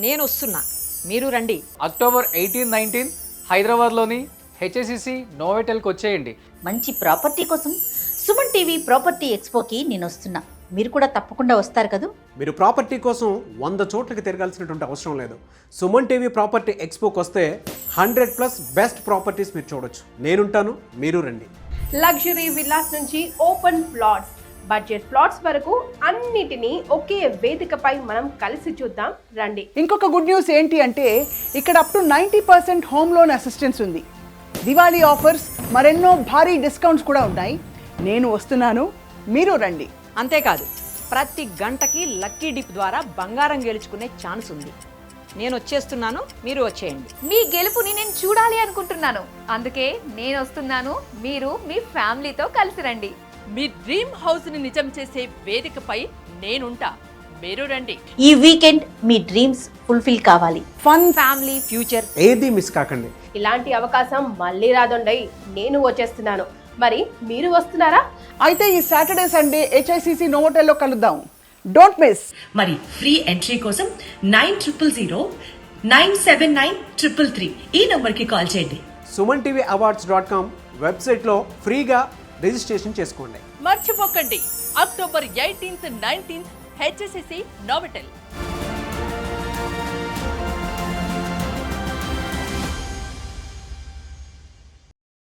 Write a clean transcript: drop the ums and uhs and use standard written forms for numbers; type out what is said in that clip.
నేను వస్తున్నా, మీరు రండి. అక్టోబర్ 18-19 హైదరాబాద్లోని హెచ్ఎస్సిసి నోవెటెల్కి వచ్చేయండి. మంచి ప్రాపర్టీ కోసం సుమన్ టీవీ ప్రాపర్టీ ఎక్స్పోకి నేను వస్తున్నా. మీరు కూడా తప్పకుండా వస్తారు కదా. మీరు ప్రాపర్టీ కోసం 100 చోట్లకి తిరగాల్సినటువంటి అవసరం లేదు. సుమన్ టీవీ ప్రాపర్టీ ఎక్స్పోకి వస్తే 100+ బెస్ట్ ప్రాపర్టీస్ మీరు చూడొచ్చు. నేనుంటాను, మీరు రండి. లగ్జరీ విల్లాస్ నుంచి ఓపెన్ ప్లాట్స్, బడ్జెట్ ప్లాట్స్ వరకు అన్నిటినీ ఒకే వేదికపై మనం కలిసి చూద్దాం రండి. ఇంకొక గుడ్ న్యూస్ ఏంటి అంటే ఇక్కడ up to 90% home loan assistance ఉంది. దివాళీ ఆఫర్స్, మరెన్నో భారీ డిస్కౌంట్స్ కూడా ఉన్నాయి. నేను వస్తున్నాను, మీరు రండి. అంతేకాదు, ప్రతి గంటకి లక్కీ డిప్ ద్వారా బంగారం గెలుచుకునే ఛాన్స్ ఉంది. నేను వచ్చేస్తున్నాను, మీరు వచ్చేయండి. మీ గెలుపుని నేను చూడాలి అనుకుంటున్నాను. అందుకే నేను వస్తున్నాను, మీరు మీ ఫ్యామిలీతో కలిసి రండి. మీ డ్రీమ్ హౌస్ ని నిజం చేసే వేదికపై నేనుంటా, మీరు రండి. ఈ వీకెండ్ మీ డ్రీమ్స్ ఫుల్ఫిల్ కావాలి. ఫన్, ఫ్యామిలీ, ఫ్యూచర్ ఏది మిస్ కాకండి. ఇలాంటి అవకాశం మళ్ళీ రాదొండై. నేను వచ్చేస్తున్నాను, మరి మీరు వస్తున్నారా? అయితే ఈ సాటర్డే సండే హెచ్ఐసిసి నోవోటెల్లో కలుద్దాం. Don't miss. మరి ఫ్రీ ఎంట్రీ కోసం 9000979333 ఈ నంబర్కి కాల్ చేయండి. సుమన్ టీవీ awards.com వెబ్సైట్లో ఫ్రీగా రిజిస్ట్రేషన్ చేసుకోండి. మర్చిపోకండి, అక్టోబర్ 18-19 హెచ్ఎస్సిసి నోవెటెల్.